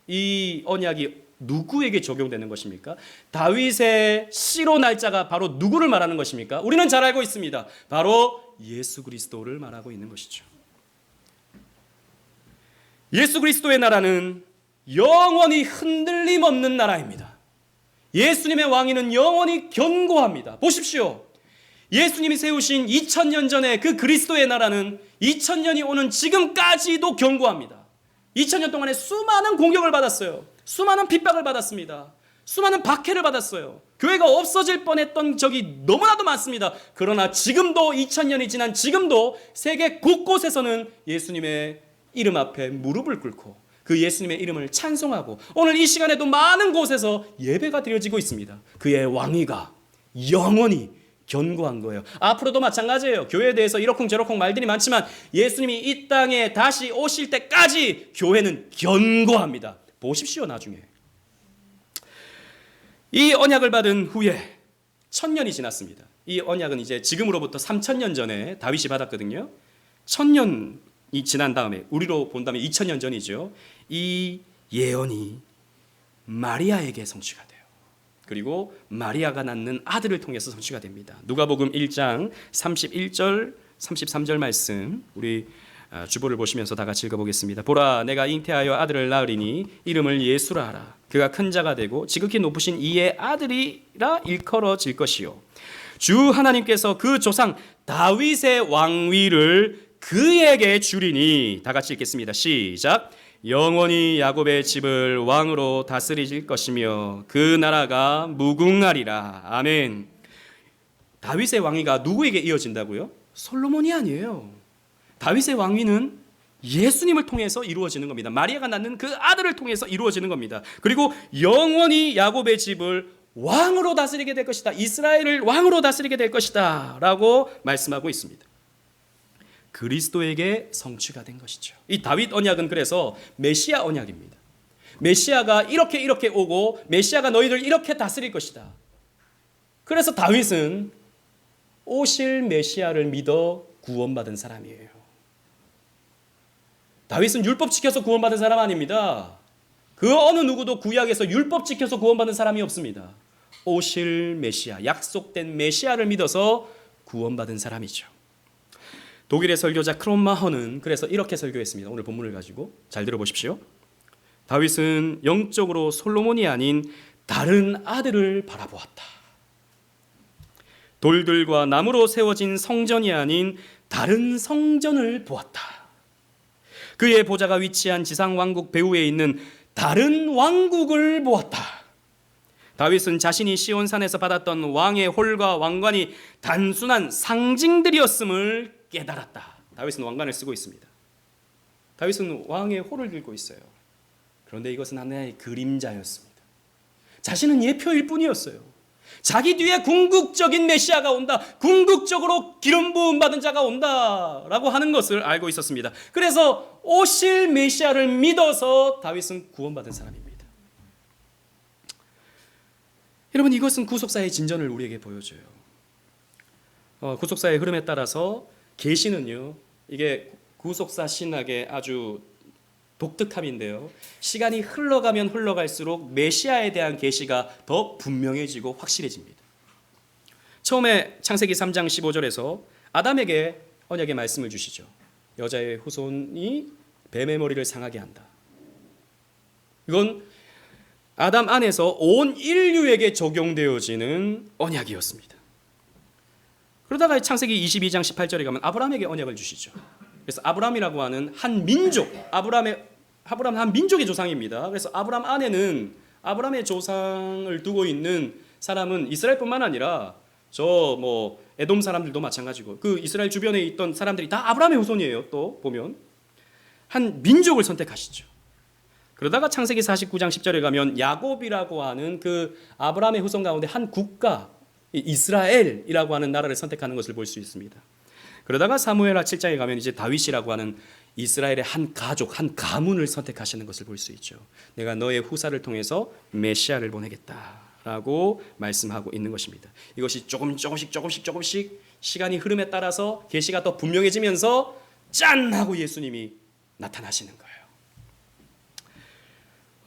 이 언약이 누구에게 적용되는 것입니까? 다윗의 씨로 날짜가 바로 누구를 말하는 것입니까? 우리는 잘 알고 있습니다. 바로 예수 그리스도를 말하고 있는 것이죠. 예수 그리스도의 나라는 영원히 흔들림 없는 나라입니다. 예수님의 왕위는 영원히 견고합니다. 보십시오. 예수님이 세우신 2000년 전에 그 그리스도의 나라는 2000년이 오는 지금까지도 견고합니다. 2000년 동안에 수많은 공격을 받았어요. 수많은 핍박을 받았습니다. 수많은 박해를 받았어요. 교회가 없어질 뻔했던 적이 너무나도 많습니다. 그러나 지금도 2000년이 지난 지금도 세계 곳곳에서는 예수님의 이름 앞에 무릎을 꿇고 그 예수님의 이름을 찬송하고 오늘 이 시간에도 많은 곳에서 예배가 드려지고 있습니다. 그의 왕위가 영원히 견고한 거예요. 앞으로도 마찬가지예요. 교회에 대해서 이러쿵저러쿵 말들이 많지만 예수님이 이 땅에 다시 오실 때까지 교회는 견고합니다. 보십시오. 나중에 이 언약을 받은 후에 1000년이 지났습니다. 이 언약은 이제 지금으로부터 3000년 전에 다윗이 받았거든요. 1000년이 지난 다음에 우리로 본다면 2000년 전이죠. 이 예언이 마리아에게 성취가 돼요. 그리고 마리아가 낳는 아들을 통해서 성취가 됩니다. 누가복음 1장 31절 33절 말씀 우리 주보를 보시면서 다 같이 읽어보겠습니다. 보라, 내가 잉태하여 아들을 낳으리니 이름을 예수라 하라. 그가 큰 자가 되고 지극히 높으신 이의 아들이라 일컬어질 것이요 주 하나님께서 그 조상 다윗의 왕위를 그에게 주리니. 다 같이 읽겠습니다. 시작. 영원히 야곱의 집을 왕으로 다스리실 것이며 그 나라가 무궁하리라. 아멘. 다윗의 왕위가 누구에게 이어진다고요? 솔로몬이 아니에요. 다윗의 왕위는 예수님을 통해서 이루어지는 겁니다. 마리아가 낳는 그 아들을 통해서 이루어지는 겁니다. 그리고 영원히 야곱의 집을 왕으로 다스리게 될 것이다. 이스라엘을 왕으로 다스리게 될 것이다 라고 말씀하고 있습니다. 그리스도에게 성취가 된 것이죠. 이 다윗 언약은 그래서 메시아 언약입니다. 메시아가 이렇게 오고 메시아가 너희들 이렇게 다스릴 것이다. 그래서 다윗은 오실 메시아를 믿어 구원받은 사람이에요. 다윗은 율법 지켜서 구원받은 사람 아닙니다. 그 어느 누구도 구약에서 율법 지켜서 구원받은 사람이 없습니다. 오실 메시아, 약속된 메시아를 믿어서 구원받은 사람이죠. 독일의 설교자 크롬마허는 그래서 이렇게 설교했습니다. 오늘 본문을 가지고 잘 들어보십시오. 다윗은 영적으로 솔로몬이 아닌 다른 아들을 바라보았다. 돌들과 나무로 세워진 성전이 아닌 다른 성전을 보았다. 그의 보좌가 위치한 지상 왕국 배후에 있는 다른 왕국을 보았다. 다윗은 자신이 시온산에서 받았던 왕의 홀과 왕관이 단순한 상징들이었음을 깨달았다. 다윗은 왕관을 쓰고 있습니다. 다윗은 왕의 홀을 들고 있어요. 그런데 이것은 하나의 그림자였습니다. 자신은 예표일 뿐이었어요. 자기 뒤에 궁극적인 메시아가 온다, 궁극적으로 기름 부음 받은 자가 온다라고 하는 것을 알고 있었습니다. 그래서 오실 메시아를 믿어서 다윗은 구원받은 사람입니다. 여러분, 이것은 구속사의 진전을 우리에게 보여줘요. 구속사의 흐름에 따라서 계시는요, 이게 구속사 신학의 아주 독특함인데요, 시간이 흘러가면 흘러갈수록 메시아에 대한 계시가 더 분명해지고 확실해집니다. 처음에 창세기 3장 15절에서 아담에게 언약의 말씀을 주시죠. 여자의 후손이 뱀의 머리를 상하게 한다. 이건 아담 안에서 온 인류에게 적용되어지는 언약이었습니다. 그러다가 창세기 22장 18절에 가면 아브라함에게 언약을 주시죠. 그래서 아브라함이라고 하는 한 민족, 아브라함은 한 민족의 조상입니다. 그래서 아브라함 안에는 아브라함의 조상을 두고 있는 사람은 이스라엘뿐만 아니라 에돔 사람들도 마찬가지고 그 이스라엘 주변에 있던 사람들이 다 아브라함의 후손이에요. 또 보면 한 민족을 선택하시죠. 그러다가 창세기 49장 10절에 가면 야곱이라고 하는 그 아브라함의 후손 가운데 한 국가, 이스라엘이라고 하는 나라를 선택하는 것을 볼 수 있습니다. 그러다가 사무엘하 7장에 가면 이제 다윗이라고 하는 이스라엘의 한 가족, 한 가문을 선택하시는 것을 볼 수 있죠. 내가 너의 후사를 통해서 메시아를 보내겠다라고 말씀하고 있는 것입니다. 이것이 조금씩 시간이 흐름에 따라서 계시가 더 분명해지면서 짠 하고 예수님이 나타나시는 거예요.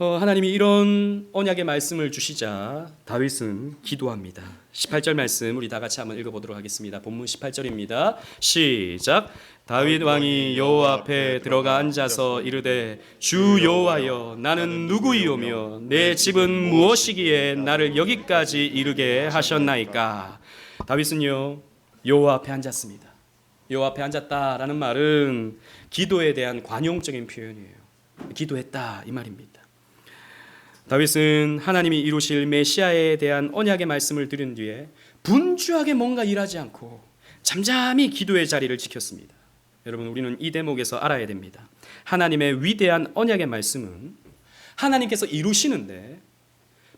하나님이 이런 언약의 말씀을 주시자 다윗은 기도합니다. 18절 말씀 우리 다 같이 한번 읽어보도록 하겠습니다. 본문 18절입니다. 시작. 다윗 왕이 여호와 앞에 들어가 앉아서 이르되 주 여호와여 나는 누구이오며 내 집은 무엇이기에 나를 여기까지 이르게 하셨나이까. 다윗은요 여호와 앞에 앉았습니다. 여호와 앞에 앉았다라는 말은 기도에 대한 관용적인 표현이에요. 기도했다 이 말입니다. 다윗은 하나님이 이루실 메시아에 대한 언약의 말씀을 들은 뒤에 분주하게 뭔가 일하지 않고 잠잠히 기도의 자리를 지켰습니다. 여러분, 우리는 이 대목에서 알아야 됩니다. 하나님의 위대한 언약의 말씀은 하나님께서 이루시는데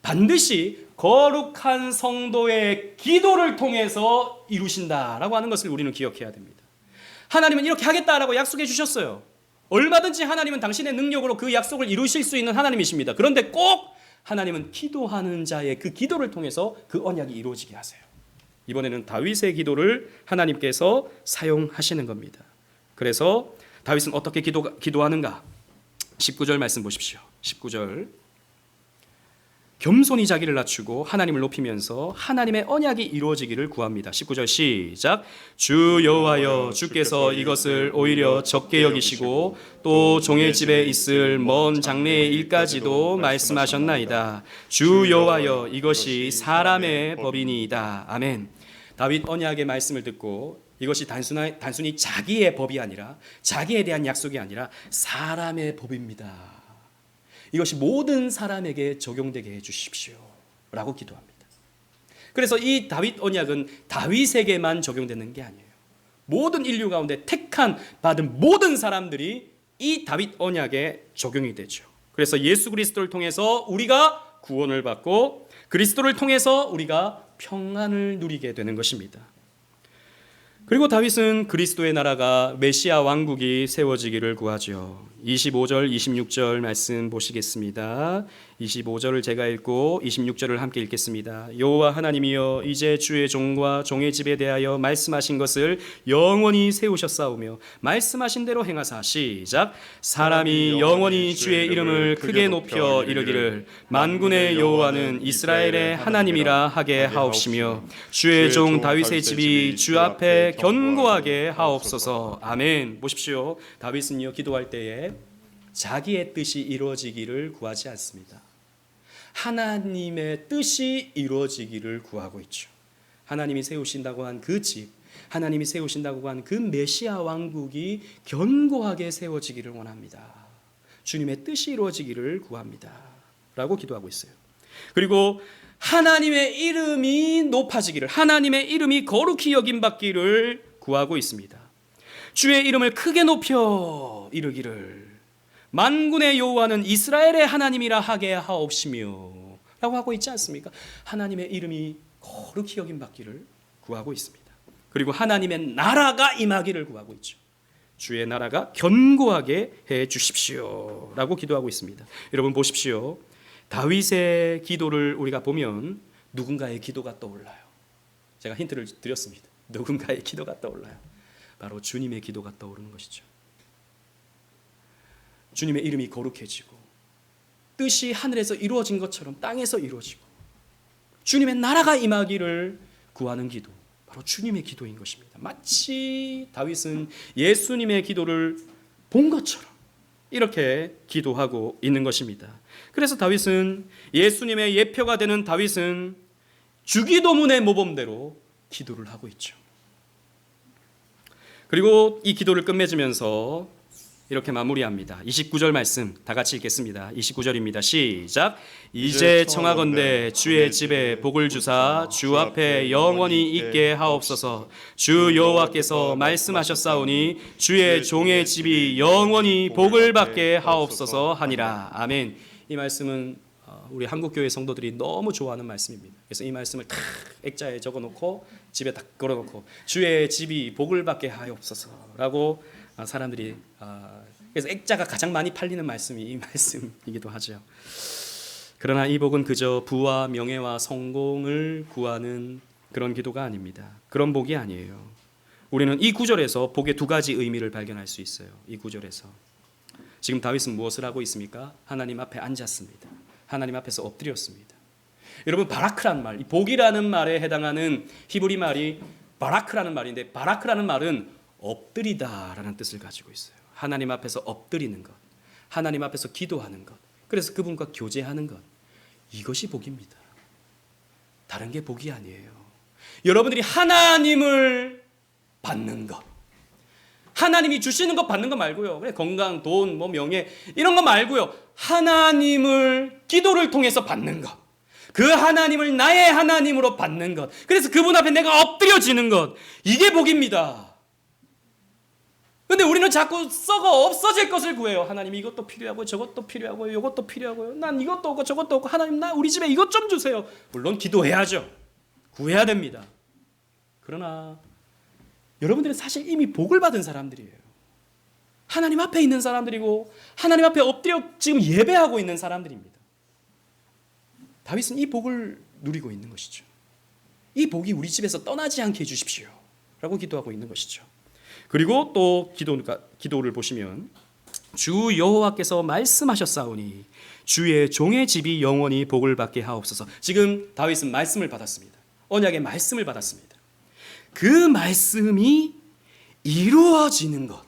반드시 거룩한 성도의 기도를 통해서 이루신다라고 하는 것을 우리는 기억해야 됩니다. 하나님은 이렇게 하겠다라고 약속해 주셨어요. 얼마든지 하나님은 당신의 능력으로 그 약속을 이루실 수 있는 하나님이십니다. 그런데 꼭 하나님은 기도하는 자의 그 기도를 통해서 그 언약이 이루어지게 하세요. 이번에는 다윗의 기도를 하나님께서 사용하시는 겁니다. 그래서 다윗은 어떻게 기도하는가? 19절 말씀 보십시오. 19절. 겸손히 자기를 낮추고 하나님을 높이면서 하나님의 언약이 이루어지기를 구합니다. 19절 시작. 주 여호와여 주께서 이것을 오히려 적게 여기시고 또 종의 집에 있을 먼 장래의 일까지도 말씀하셨나이다. 주 여호와여 이것이 사람의 법이니이다. 아멘. 다윗 언약의 말씀을 듣고 이것이 단순히 자기의 법이 아니라 자기에 대한 약속이 아니라 사람의 법입니다. 이것이 모든 사람에게 적용되게 해주십시오 라고 기도합니다. 그래서 이 다윗 언약은 다윗에게만 적용되는 게 아니에요. 모든 인류 가운데 받은 모든 사람들이 이 다윗 언약에 적용이 되죠. 그래서 예수 그리스도를 통해서 우리가 구원을 받고 그리스도를 통해서 우리가 평안을 누리게 되는 것입니다. 그리고 다윗은 그리스도의 나라가 메시아 왕국이 세워지기를 구하죠. 25절, 26절 말씀 보시겠습니다. 25절을 제가 읽고 26절을 함께 읽겠습니다. 여호와 하나님이여 이제 주의 종과 종의 집에 대하여 말씀하신 것을 영원히 세우셨사오며 말씀하신 대로 행하사 시작. 사람이 영원히 주의 이름을 크게 높여 이르기를 만군의 여호와는 이스라엘의 하나님이라 하게 하옵시며 주의 종 다윗의 집이 주 앞에 견고하게 하옵소서. 아멘. 보십시오. 다윗은요 기도할 때에 자기의 뜻이 이루어지기를 구하지 않습니다. 하나님의 뜻이 이루어지기를 구하고 있죠. 하나님이 세우신다고 한 그 집, 하나님이 세우신다고 한 그 메시아 왕국이 견고하게 세워지기를 원합니다. 주님의 뜻이 이루어지기를 구합니다. 라고 기도하고 있어요. 그리고 하나님의 이름이 높아지기를, 하나님의 이름이 거룩히 여김받기를 구하고 있습니다. 주의 이름을 크게 높여 이르기를 만군의 여호와는 이스라엘의 하나님이라 하게 하옵시며 라고 하고 있지 않습니까? 하나님의 이름이 거룩히 여김받기를 구하고 있습니다. 그리고 하나님의 나라가 임하기를 구하고 있죠. 주의 나라가 견고하게 해 주십시오 라고 기도하고 있습니다. 여러분 보십시오. 다윗의 기도를 우리가 보면 누군가의 기도가 떠올라요. 제가 힌트를 드렸습니다. 누군가의 기도가 떠올라요. 바로 주님의 기도가 떠오르는 것이죠. 주님의 이름이 거룩해지고 뜻이 하늘에서 이루어진 것처럼 땅에서 이루어지고 주님의 나라가 임하기를 구하는 기도, 바로 주님의 기도인 것입니다. 마치 다윗은 예수님의 기도를 본 것처럼 이렇게 기도하고 있는 것입니다. 그래서 다윗은, 예수님의 예표가 되는 다윗은 주기도문의 모범대로 기도를 하고 있죠. 그리고 이 기도를 끝맺으면서 이렇게 마무리합니다. 29절 말씀 다 같이 읽겠습니다. 29절입니다. 시작. 이제 청하건대 주의 집에 복을 주사 주 앞에 영원히 있게 하옵소서. 주 여호와께서 말씀하셨사오니 주의 종의 집이 영원히 복을 받게 하옵소서 하니라. 아멘. 이 말씀은 우리 한국교회 성도들이 너무 좋아하는 말씀입니다. 그래서 이 말씀을 탁 액자에 적어놓고 집에 딱 걸어놓고 주의 집이 복을 받게 하옵소서라고 사람들이, 그래서 액자가 가장 많이 팔리는 말씀이 이 말씀이기도 하죠. 그러나 이 복은 그저 부와 명예와 성공을 구하는 그런 기도가 아닙니다. 그런 복이 아니에요. 우리는 이 구절에서 복의 두 가지 의미를 발견할 수 있어요. 이 구절에서 지금 다윗은 무엇을 하고 있습니까? 하나님 앞에 앉았습니다. 하나님 앞에서 엎드렸습니다. 여러분, 바라크라는 말, 이 복이라는 말에 해당하는 히브리 말이 바라크라는 말인데, 바라크라는 말은 엎드리다라는 뜻을 가지고 있어요. 하나님 앞에서 엎드리는 것, 하나님 앞에서 기도하는 것, 그래서 그분과 교제하는 것, 이것이 복입니다. 다른 게 복이 아니에요. 여러분들이 하나님을 받는 것, 하나님이 주시는 것 받는 거 말고요. 그래, 건강, 돈, 명예 이런 거 말고요. 하나님을 기도를 통해서 받는 것, 그 하나님을 나의 하나님으로 받는 것, 그래서 그분 앞에 내가 엎드려지는 것, 이게 복입니다. 근데 우리는 자꾸 썩어 없어질 것을 구해요. 하나님 이것도 필요하고 저것도 필요하고 이것도 필요하고요. 난 이것도 없고 저것도 없고 하나님 나 우리 집에 이것 좀 주세요. 물론 기도해야죠. 구해야 됩니다. 그러나 여러분들은 사실 이미 복을 받은 사람들이에요. 하나님 앞에 있는 사람들이고 하나님 앞에 엎드려 지금 예배하고 있는 사람들입니다. 다윗은 이 복을 누리고 있는 것이죠. 이 복이 우리 집에서 떠나지 않게 해주십시오 라고 기도하고 있는 것이죠. 그리고 또 기도를 보시면 주 여호와께서 말씀하셨사오니 주의 종의 집이 영원히 복을 받게 하옵소서. 지금 다윗은 말씀을 받았습니다. 언약의 말씀을 받았습니다. 그 말씀이 이루어지는 것,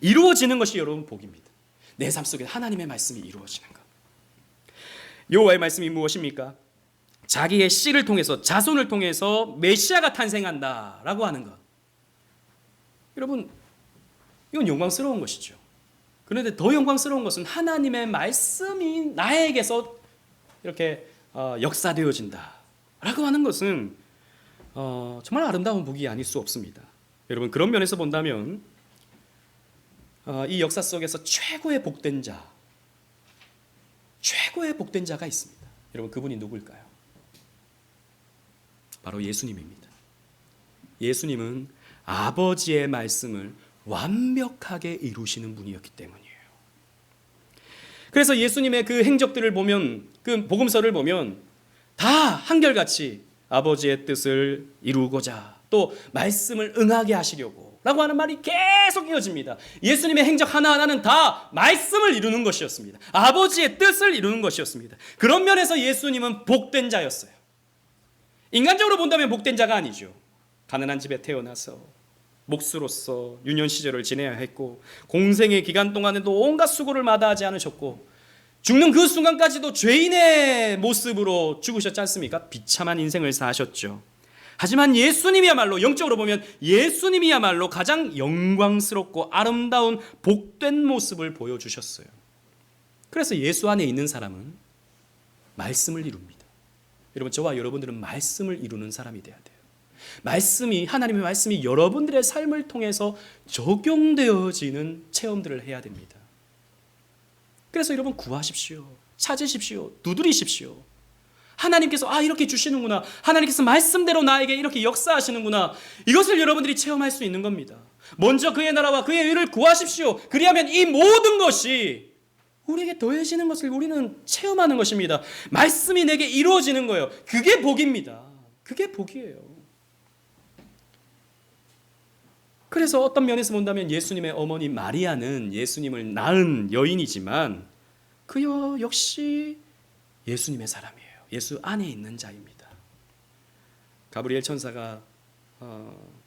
이루어지는 것이 여러분 복입니다. 내 삶 속에 하나님의 말씀이 이루어지는 것. 여호와의 말씀이 무엇입니까? 자기의 씨를 통해서, 자손을 통해서 메시아가 탄생한다라고 하는 것. 여러분, 이건 영광스러운 것이죠. 그런데 더 영광스러운 것은 하나님의 말씀이 나에게서 이렇게 역사되어진다라고 하는 것은 정말 아름다운 복이 아닐 수 없습니다. 여러분, 그런 면에서 본다면 이 역사 속에서 최고의 복된 자가 있습니다. 여러분, 그분이 누구일까요? 바로 예수님입니다. 예수님은 아버지의 말씀을 완벽하게 이루시는 분이었기 때문이에요. 그래서 예수님의 그 행적들을 보면, 그 복음서를 보면 다 한결같이 아버지의 뜻을 이루고자 또 말씀을 응하게 하시려고 라고 하는 말이 계속 이어집니다. 예수님의 행적 하나하나는 다 말씀을 이루는 것이었습니다. 아버지의 뜻을 이루는 것이었습니다. 그런 면에서 예수님은 복된 자였어요. 인간적으로 본다면 복된 자가 아니죠. 가난한 집에 태어나서 목수로서 유년 시절을 지내야 했고, 공생의 기간 동안에도 온갖 수고를 마다하지 않으셨고, 죽는 그 순간까지도 죄인의 모습으로 죽으셨지 않습니까? 비참한 인생을 사셨죠. 하지만 예수님이야말로, 영적으로 보면 예수님이야말로 가장 영광스럽고 아름다운 복된 모습을 보여주셨어요. 그래서 예수 안에 있는 사람은 말씀을 이룹니다. 여러분, 저와 여러분들은 말씀을 이루는 사람이 돼야 돼요. 말씀이, 하나님의 말씀이 여러분들의 삶을 통해서 적용되어지는 체험들을 해야 됩니다. 그래서 여러분, 구하십시오. 찾으십시오. 두드리십시오. 하나님께서 이렇게 주시는구나. 하나님께서 말씀대로 나에게 이렇게 역사하시는구나. 이것을 여러분들이 체험할 수 있는 겁니다. 먼저 그의 나라와 그의 의를 구하십시오. 그리하면 이 모든 것이 우리에게 더해지는 것을 우리는 체험하는 것입니다. 말씀이 내게 이루어지는 거예요. 그게 복입니다. 그게 복이에요. 그래서 어떤 면에서 본다면 예수님의 어머니 마리아는 예수님을 낳은 여인이지만 그 역시 예수님의 사람이에요. 예수 안에 있는 자입니다. 가브리엘 천사가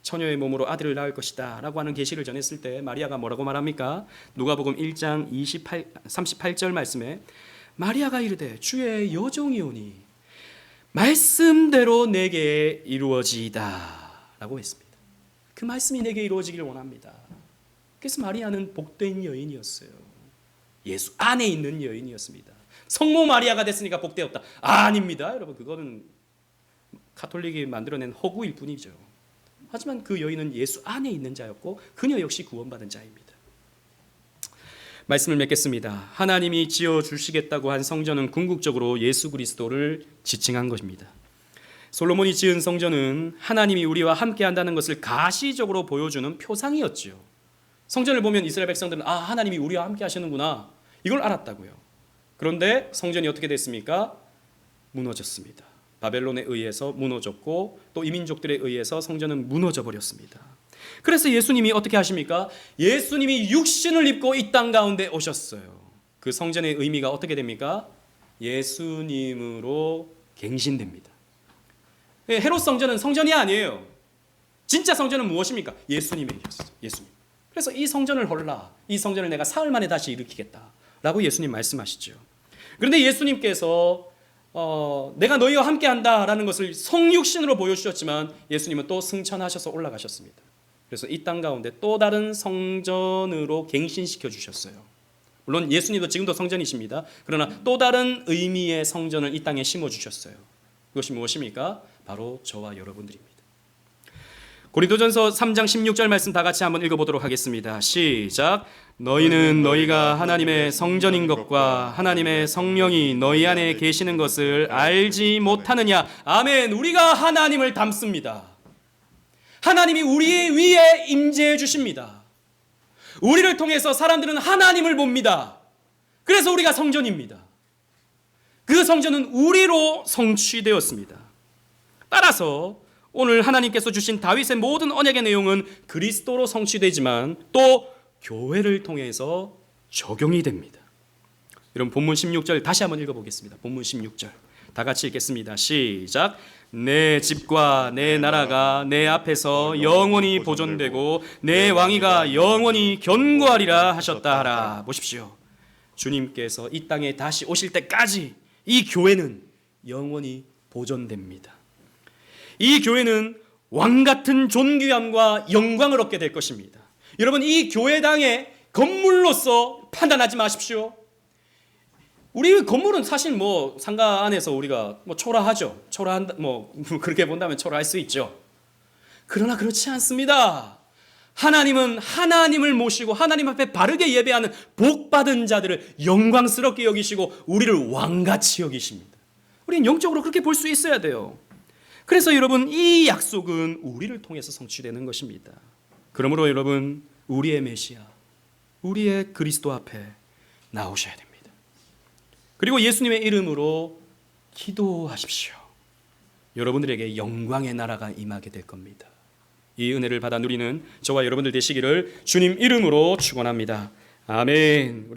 처녀의 몸으로 아들을 낳을 것이다 라고 하는 계시를 전했을 때 마리아가 뭐라고 말합니까? 누가복음 1장 38절 말씀에 마리아가 이르되 주의 여종이오니 말씀대로 내게 이루어지이다 라고 했습니다. 그 말씀이 내게 이루어지기를 원합니다. 그래서 마리아는 복된 여인이었어요. 예수 안에 있는 여인이었습니다. 성모 마리아가 됐으니까 복되었다. 아닙니다. 여러분, 그거는 가톨릭이 만들어낸 허구일 뿐이죠. 하지만 그 여인은 예수 안에 있는 자였고 그녀 역시 구원받은 자입니다. 말씀을 맺겠습니다. 하나님이 지어주시겠다고 한 성전은 궁극적으로 예수 그리스도를 지칭한 것입니다. 솔로몬이 지은 성전은 하나님이 우리와 함께 한다는 것을 가시적으로 보여주는 표상이었죠. 성전을 보면 이스라엘 백성들은 하나님이 우리와 함께 하시는구나, 이걸 알았다고요. 그런데 성전이 어떻게 됐습니까? 무너졌습니다. 바벨론에 의해서 무너졌고 또 이민족들에 의해서 성전은 무너져 버렸습니다. 그래서 예수님이 어떻게 하십니까? 예수님이 육신을 입고 이 땅 가운데 오셨어요. 그 성전의 의미가 어떻게 됩니까? 예수님으로 갱신됩니다. 헤롯 성전은 성전이 아니에요. 진짜 성전은 무엇입니까? 예수님이었어요. 예수님. 그래서 이 성전을 헐라, 이 성전을 내가 사흘 만에 다시 일으키겠다라고 예수님 말씀하시죠. 그런데 예수님께서 내가 너희와 함께한다라는 것을 성육신으로 보여주셨지만 예수님은 또 승천하셔서 올라가셨습니다. 그래서 이 땅 가운데 또 다른 성전으로 갱신시켜 주셨어요. 물론 예수님도 지금도 성전이십니다. 그러나 또 다른 의미의 성전을 이 땅에 심어주셨어요. 그것이 무엇입니까? 바로 저와 여러분들입니다. 고린도전서 3장 16절 말씀 다 같이 한번 읽어보도록 하겠습니다. 시작. 너희는 너희가 하나님의 성전인 것과 하나님의 성령이 너희 안에 계시는 것을 알지 못하느냐. 아멘. 우리가 하나님을 닮습니다. 하나님이 우리 위에 임재해 주십니다. 우리를 통해서 사람들은 하나님을 봅니다. 그래서 우리가 성전입니다. 그 성전은 우리로 성취되었습니다. 따라서 오늘 하나님께서 주신 다윗의 모든 언약의 내용은 그리스도로 성취되지만 또 교회를 통해서 적용이 됩니다. 여러분, 본문 16절 다시 한번 읽어보겠습니다. 본문 16절 다 같이 읽겠습니다. 시작. 내 집과 내 나라가 내 앞에서 영원히 보존되고 내 왕위가 영원히 견고하리라 하셨다 하라. 보십시오. 주님께서 이 땅에 다시 오실 때까지 이 교회는 영원히 보존됩니다. 이 교회는 왕같은 존귀함과 영광을 얻게 될 것입니다. 여러분, 이 교회당의 건물로서 판단하지 마십시오. 우리 건물은 사실 상가 안에서 우리가 초라하죠. 초라한다, 그렇게 본다면 초라할 수 있죠. 그러나 그렇지 않습니다. 하나님은 하나님을 모시고 하나님 앞에 바르게 예배하는 복받은 자들을 영광스럽게 여기시고 우리를 왕같이 여기십니다. 우리는 영적으로 그렇게 볼 수 있어야 돼요. 그래서 여러분, 이 약속은 우리를 통해서 성취되는 것입니다. 그러므로 여러분, 우리의 메시아, 우리의 그리스도 앞에 나오셔야 됩니다. 그리고 예수님의 이름으로 기도하십시오. 여러분들에게 영광의 나라가 임하게 될 겁니다. 이 은혜를 받아 누리는 저와 여러분들 되시기를 주님 이름으로 축원합니다. 아멘. 우리